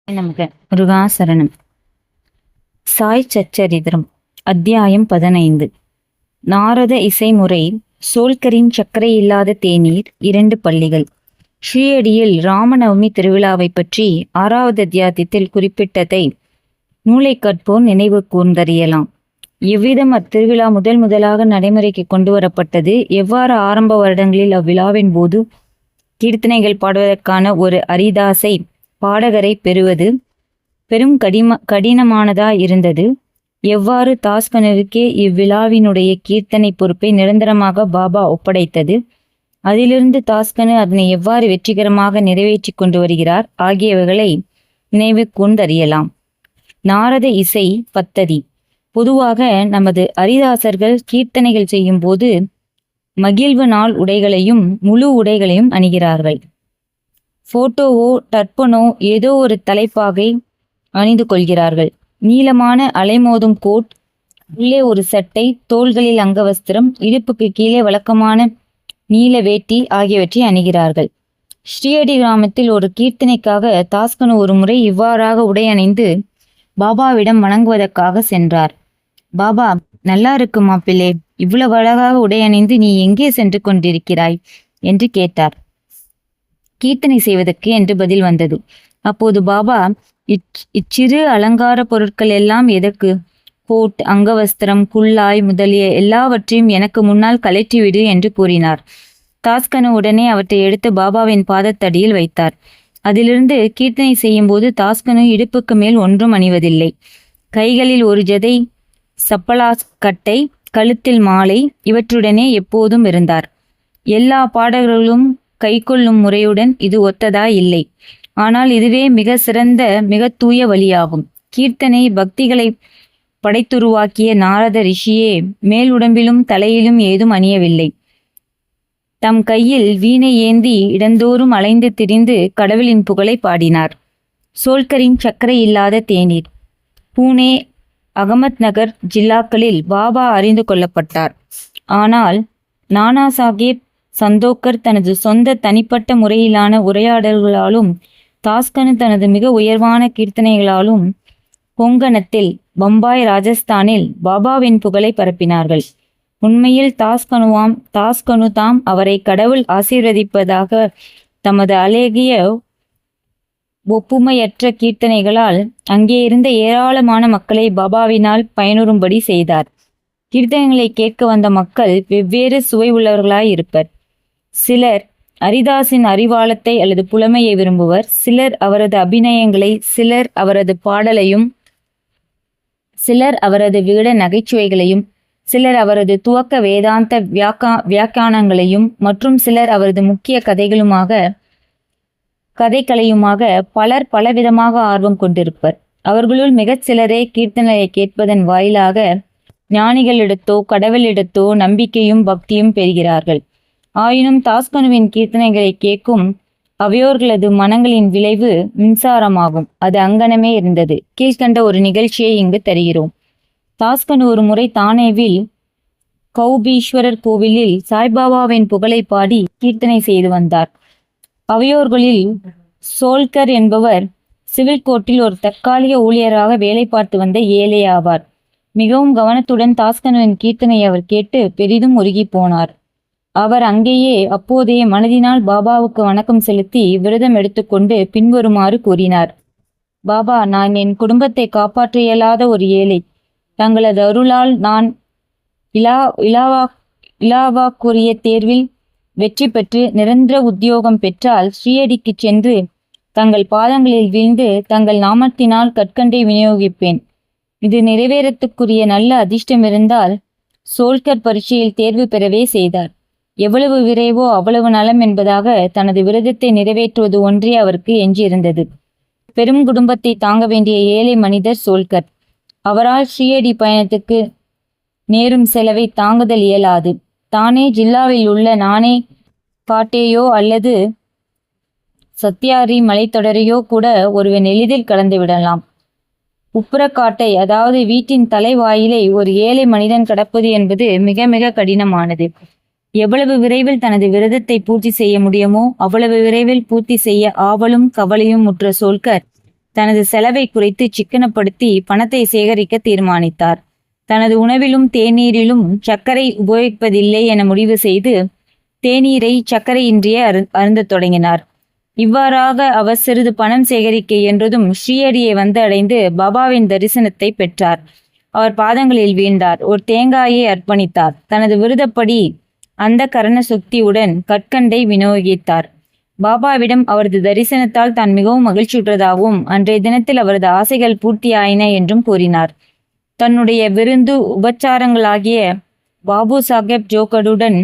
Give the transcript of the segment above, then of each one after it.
நமக்கு முருகாசரணம். சாய் சச்சரித்திரம் அத்தியாயம் 15. நாரத இசைமுறை. சோல்கரின் சர்க்கரை இல்லாத தேநீர் 2 பள்ளிகள். ஸ்ரீயடியில் ராமநவமி திருவிழாவை பற்றி 6வது அத்தியாயத்தில் குறிப்பிட்டதை நூலை கற்போர் நினைவு கூர்ந்தறியலாம். எவ்விதம் அத்திருவிழா முதலாக நடைமுறைக்கு கொண்டு வரப்பட்டது, எவ்வாறு ஆரம்ப வருடங்களில் அவ்விழாவின் போது கீர்த்தனைகள் பாடுவதற்கான ஒரு அரிதாசை பாடகரை பெறுவது பெரும் கடினமானதா இருந்தது, எவ்வாறு தாஸ்கனுவுக்கே இவ்விழாவினுடைய கீர்த்தனை பொறுப்பை நிரந்தரமாக பாபா ஒப்படைத்தது, அதிலிருந்து தாஸ்கனு அதனை எவ்வாறு வெற்றிகரமாக நிறைவேற்றி கொண்டு வருகிறார் ஆகியவைகளை நினைவு கூர்ந்தறியலாம். நாரத இசை பத்ததி. பொதுவாக நமது அரிதாசர்கள் கீர்த்தனைகள் செய்யும் போது மகிழ்வு நாள் உடைகளையும் முழு உடைகளையும் அணிகிறார்கள். போட்டோவோ டர்பனோ ஏதோ ஒரு தலைப்பாகை அணிந்து கொள்கிறார்கள். நீளமான அலைமோதும் கோட், உள்ளே ஒரு சட்டை, தோள்களில் அங்கவஸ்திரம், இடுப்புக்கு கீழே வழக்கமான நீல வேட்டி ஆகியவற்றை அணிகிறார்கள். ஸ்ரீயடி கிராமத்தில் ஒரு கீர்த்தனைக்காக தாஸ்கனு ஒரு முறை இவ்வாறாக உடை அணிந்து பாபாவிடம் வணங்குவதற்காக சென்றார். பாபா, நல்லா இருக்கு மாப்பிள்ளே, இவ்வளவு அழகாக உடை அணிந்து நீ எங்கே சென்று கொண்டிருக்கிறாய் என்று கேட்டார். கீர்த்தனை செய்வதற்கு என்று பதில் வந்தது. அப்போது பாபா, இச்சிறு அலங்கார பொருட்கள் எல்லாம் எதற்கு? கோட், அங்கவஸ்திரம், குல்லாய் முதலிய எல்லாவற்றையும் எனக்கு முன்னால் கலற்றிவிடு என்று கூறினார். தாஸ்கனு உடனே அவற்றை எடுத்து பாபாவின் பாதத்தடியில் வைத்தார். அதிலிருந்து கீர்த்தனை செய்யும் போது தாஸ்கனு இடுப்புக்கு மேல் ஒன்றும் அணிவதில்லை. கைகளில் ஒரு ஜதை சப்பலா கட்டை, கழுத்தில் மாலை, இவற்றுடனே எப்போதும் இருந்தார். எல்லா பாடல்களும் கைக்கொள்ளும் முறையுடன் இது ஒத்ததா இல்லை. ஆனால் இதுவே மிக சிறந்த மிக தூய வழியாகும். கீர்த்தனை பக்திகளை படைத்துருவாக்கிய நாரத ரிஷியே மேலுடம்பிலும் தலையிலும் ஏதும் அணியவில்லை. தம் கையில் வீணை ஏந்தி இடந்தோறும் அலைந்து திரிந்து கடவுளின் புகழை பாடினார். சோல்கரின் சர்க்கரை இல்லாத தேநீர். பூனே, அகமத் நகர் ஜில்லாக்களில் பாபா அறிந்து கொள்ளப்பட்டார். ஆனால் நானா சாஹேப் சந்தோக்கர் தனது சொந்த தனிப்பட்ட முறையிலான உரையாடல்களாலும் தாஸ்கனு தனது மிக உயர்வான கீர்த்தனைகளாலும் கொங்கணத்தில், பம்பாய், ராஜஸ்தானில் பாபாவின் புகழை பரப்பினார்கள். உண்மையில் தாஸ்கனு தாம் அவரை கடவுள் ஆசீர்வதிப்பதாக தமது அழகிய ஒப்புமையற்ற கீர்த்தனைகளால் அங்கே இருந்த ஏராளமான மக்களை பாபாவினால் பயனுறும்படி செய்தார். கீர்த்தனைகளை கேட்க வந்த மக்கள் வெவ்வேறு சுவை உள்ளவர்களாய் இருப்பர். சிலர் அரிதாசின் அறிவாளத்தை அல்லது புலமையை விரும்புவர், சிலர் அவரது அபிநயங்களை, சிலர் அவரது பாடலையும், சிலர் அவரது விகட நகைச்சுவைகளையும், சிலர் அவரது துவக்க வேதாந்த வியாக்கியானங்களையும், மற்றும் சிலர் அவரது முக்கிய கதைகளையுமாக பலர் பலவிதமாக ஆர்வம் கொண்டிருப்பர். அவர்களுள் மிகச் சிலரே கீர்த்தனையை கேட்பதன் வாயிலாக ஞானிகளிடத்தோ கடவுளிடத்தோ நம்பிக்கையும் பக்தியும் பெறுகிறார்கள். ஆயினும் தாஸ்கனுவின் கீர்த்தனைகளை கேட்கும் அவையோர்களது மனங்களின் விளைவு மின்சாரமாகும். அது அங்கனமே இருந்தது. கீழ்கண்ட ஒரு நிகழ்ச்சியை இங்கு தருகிறோம். தாஸ்கனு ஒரு முறை தானேவில் கௌபீஸ்வரர் கோவிலில் சாய்பாபாவின் புகழை பாடி கீர்த்தனை செய்து வந்தார். அவையோர்களில் சோல்கர் என்பவர் சிவில் கோர்ட்டில் ஒரு தற்காலிக ஊழியராக வேலை பார்த்து வந்த ஏழை ஆவார். மிகவும் கவனத்துடன் தாஸ்கனுவின் கீர்த்தனை அவர் கேட்டு பெரிதும் உருகி போனார். அவர் அங்கேயே அப்போதே மனதினால் பாபாவுக்கு வணக்கம் செலுத்தி விரதம் எடுத்துக்கொண்டு பின்வருமாறு கூறினார். பாபா, நான் என் குடும்பத்தை காப்பாற்ற இயலாத ஒரு ஏழை. தங்களது அருளால் நான் இலாவாக்குரிய தேர்வில் வெற்றி பெற்று நிரந்தர உத்தியோகம் பெற்றால் ஸ்ரீயடிக்கு சென்று தங்கள் பாதங்களில் வீழ்ந்து தங்கள் நாமத்தினால் கற்கண்டை விநியோகிப்பேன். இது நிறைவேறத்துக்குரிய நல்ல அதிர்ஷ்டம் இருந்தால் சோல்கர் பரீட்சையில் தேர்வு பெறவே செய்தார். எவ்வளவு விரைவோ அவ்வளவு நலம் என்பதாக தனது விரதத்தை நிறைவேற்றுவது ஒன்றே அவருக்கு எஞ்சியிருந்தது. பெரும் குடும்பத்தை தாங்க வேண்டிய ஏழை மனிதர் சோல்கர். அவரால் ஸ்ரீயடி பயணத்துக்கு நேரும் செலவை தாங்குதல் இயலாது. தானே ஜில்லாவில் உள்ள நானே காட்டேயோ அல்லது சத்யாரி மலைத்தொடரையோ கூட ஒருவன் எளிதில் கடந்து விடலாம். உப்புரக்காட்டை, அதாவது வீட்டின் தலைவாயிலை ஒரு ஏழை மனிதன் கடப்பது என்பது மிக மிக கடினமானது. எவ்வளவு விரைவில் தனது விரதத்தை பூர்த்தி செய்ய முடியுமோ அவ்வளவு விரைவில் பூர்த்தி செய்ய ஆவலும் கவலையும் முற்ற சோல்கர் தனது செலவை குறைத்து சிக்கனப்படுத்தி பணத்தை சேகரிக்க தீர்மானித்தார். தனது உணவிலும் தேநீரிலும் சர்க்கரை உபயோகிப்பதில்லை என முடிவு செய்து தேநீரை சர்க்கரையின்றியே அருந்தத் தொடங்கினார். இவ்வாறாக அவர் சிறிது பணம் சேகரிக்க என்றதும் ஸ்ரீஹரியை வந்து அடைந்து பாபாவின் தரிசனத்தை பெற்றார். அவர் பாதங்களில் வீழ்ந்தார். ஒரு தேங்காயை அர்ப்பணித்தார். தனது விருதப்படி அந்த கரண சுக்தியுடன் கற்கண்டை விநியோகித்தார். பாபாவிடம் அவரது தரிசனத்தால் தான் மிகவும் மகிழ்ச்சியுற்றதாகவும் அன்றைய தினத்தில் அவரது ஆசைகள் பூர்த்தியாயின என்றும் கூறினார். தன்னுடைய விருந்து உபச்சாரங்களாகிய பாபு சாஹேப் ஜோக்கருடன்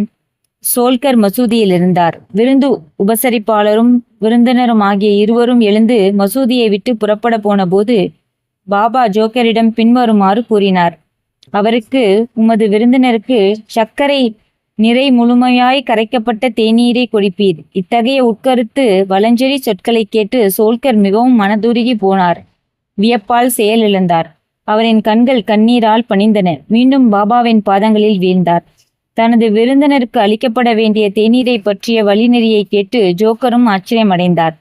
சோல்கர் மசூதியில் இருந்தார். விருந்து உபசரிப்பாளரும் விருந்தினரும் ஆகிய இருவரும் எழுந்து மசூதியை விட்டு புறப்பட போன போது பாபா ஜோக்கரிடம் பின்வருமாறு கூறினார். அவருக்கு, உமது விருந்தினருக்கு சர்க்கரை நிறை முழுமையாய் கரைக்கப்பட்ட தேநீரை கொடுப்பீர். இத்தகைய உட்கருத்து வலஞ்செறி சொற்களை கேட்டு சோல்கர் மிகவும் மனதுருகி போனார். வியப்பால் செயலிழந்தார். அவரின் கண்கள் கண்ணீரால் பணிந்தன. மீண்டும் பாபாவின் பாதங்களில் வீழ்ந்தார். தனது விருந்தினருக்கு அளிக்கப்பட வேண்டிய தேநீரை பற்றிய வழிநெறியை கேட்டு ஜோக்கரும் ஆச்சரியமடைந்தார்.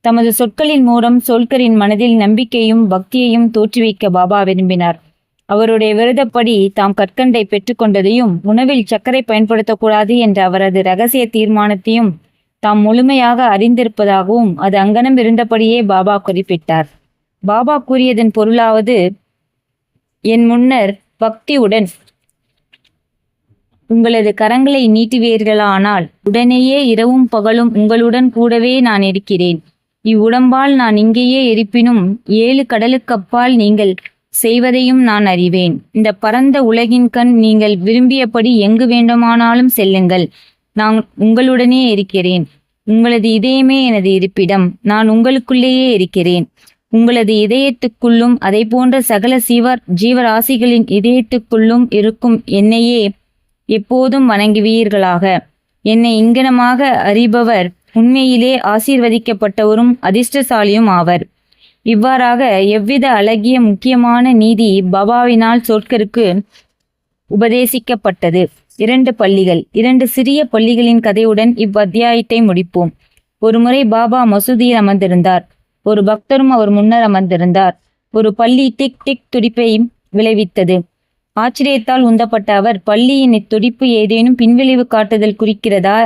தமது சொற்களின் மூலம் சோல்கரின் மனதில் நம்பிக்கையும் பக்தியையும் தோற்றுவிக்க பாபா விரும்பினார். அவருடைய விருதப்படி தாம் கற்கண்டை பெற்றுக்கொண்டதையும் உணவில் சர்க்கரை பயன்படுத்தக்கூடாது என்ற அவரது இரகசிய தீர்மானத்தையும் தாம் முழுமையாக அறிந்திருப்பதாகவும் அது அங்கனம் இருந்தபடியே பாபா குறிப்பிட்டார். பாபா கூறியதன் பொருளாவது, என் முன்னர் பக்தியுடன் உங்களது கரங்களை நீட்டுவீர்களானால் உடனேயே இரவும் பகலும் உங்களுடன் கூடவே நான் இருக்கிறேன். இவ்வுடம்பால் நான் இங்கேயே இருப்பினும் 7 கடலுக்கப்பால் நீங்கள் செய்வதையும் நான் அறிவேன். இந்த பரந்த உலகின் கண் நீங்கள் விரும்பியபடி எங்கு வேண்டுமானாலும் செல்லுங்கள். நான் உங்களுடனே இருக்கிறேன். உங்களது இதயமே எனது இருப்பிடம். நான் உங்களுக்குள்ளேயே இருக்கிறேன். உங்களது இதயத்துக்குள்ளும் அதை போன்ற சகல ஜீவராசிகளின் இதயத்துக்குள்ளும் இருக்கும் என்னையே எப்போதும் வணங்குவீர்களாக. என்னை இங்கனமாக அறிபவர் உண்மையிலே ஆசீர்வதிக்கப்பட்டவரும் அதிர்ஷ்டசாலியும் ஆவர். இவ்வாறாக எவ்வித அழகிய முக்கியமான நீதி பாபாவினால் சோல்கருக்கு உபதேசிக்கப்பட்டது. 2 பள்ளிகள். 2 சிறிய பள்ளிகளின் கதையுடன் இவ்வத்தியாயத்தை முடிப்போம். ஒருமுறை பாபா மசூதியில் அமர்ந்திருந்தார். ஒரு பக்தரும் அவர் முன்னர் அமர்ந்திருந்தார். ஒரு பள்ளி டிக் டிக் துடிப்பை விளைவித்தது. ஆச்சரியத்தால் உந்தப்பட்ட அவர், பள்ளியின் இத்துடிப்பு ஏதேனும் பின்விளைவு காட்டுதல் குறிக்கிறதா?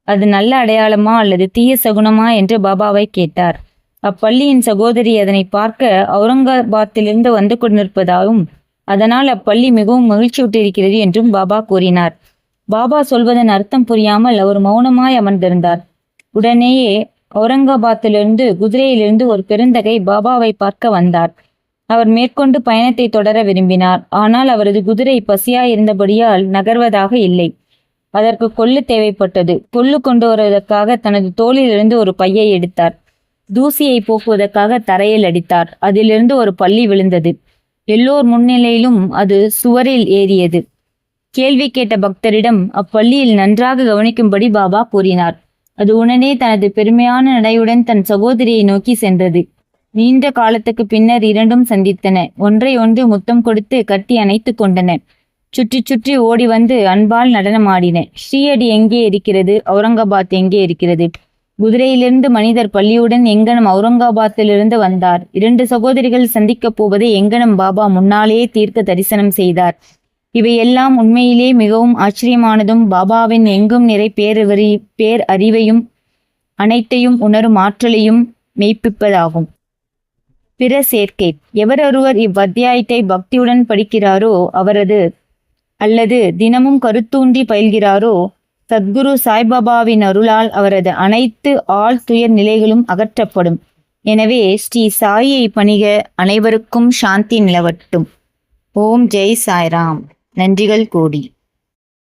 அது நல்ல அடையாளமா அல்லது தீய சகுனமா என்று பாபாவை கேட்டார். அப்பள்ளியின் சகோதரி அதனை பார்க்க அவுரங்காபாத்திலிருந்து வந்து கொண்டிருப்பதாகவும் அதனால் அப்பள்ளி மிகவும் மகிழ்ச்சியுற்றிருக்கிறது என்றும் பாபா கூறினார். பாபா சொல்வதன் அர்த்தம் புரியாமல் அவர் மௌனமாய் அமர்ந்திருந்தார். உடனேயே அவுரங்காபாத்திலிருந்து குதிரையிலிருந்து ஒரு பெருந்தகை பாபாவை பார்க்க வந்தார். அவர் மேற்கொண்டு பயணத்தை தொடர விரும்பினார். ஆனால் அவரது குதிரை பசியாயிருந்தபடியால் நகர்வதாக இல்லை. அதற்கு கொள்ளு தேவைப்பட்டது. கொள்ளு கொண்டு வருவதற்காக தனது தோளிலிருந்து ஒரு பையை எடுத்தார். தூசியை போக்குவதற்காக தரையில் அடித்தார். அதிலிருந்து ஒரு பள்ளி விழுந்தது. எல்லோர் முன்னிலையிலும் அது சுவரில் ஏறியது. கேள்வி கேட்ட பக்தரிடம் அப்பள்ளியில் நன்றாக கவனிக்கும்படி பாபா கூறினார். அது உடனே தனது பெருமையான நடையுடன் தன் சகோதரியை நோக்கி சென்றது. நீண்ட காலத்துக்கு பின்னர் இரண்டும் சந்தித்தன. ஒன்றை ஒன்று முத்தம் கொடுத்து கட்டி அணைத்து கொண்டன. சுற்றி சுற்றி ஓடி வந்து அன்பால் நடனமாடின. ஸ்ரீஹரி எங்கே இருக்கிறது? அவுரங்காபாத் எங்கே இருக்கிறது? குதிரையிலிருந்து மனிதர் பள்ளியுடன் எங்கனம் அவுரங்காபாத்திலிருந்து வந்தார். 2 சகோதரிகள் சந்திக்கப் போவதை எங்கனம் பாபா முன்னாலேயே தீர்க்க தரிசனம் செய்தார். இவையெல்லாம் உண்மையிலே மிகவும் ஆச்சரியமானதும் பாபாவின் எங்கும் நிறை பேர் அறிவையும் அனைத்தையும் உணரும் ஆற்றலையும் மெய்ப்பிப்பதாகும். பிற சேர்க்கை. எவரொருவர் இவ்வத்தியாயத்தை பக்தியுடன் படிக்கிறாரோ அவரது அல்லது தினமும் கருத்தூன்றி பயில்கிறாரோ சத்குரு சாய்பாபாவின் அருளால் அவரது அனைத்து துயர் நிலைகளும் அகற்றப்படும். எனவே ஸ்ரீ சாயை பணிக. அனைவருக்கும் சாந்தி நிலவட்டும். ஓம் ஜெய் சாய்ராம். நன்றிகள் கோடி.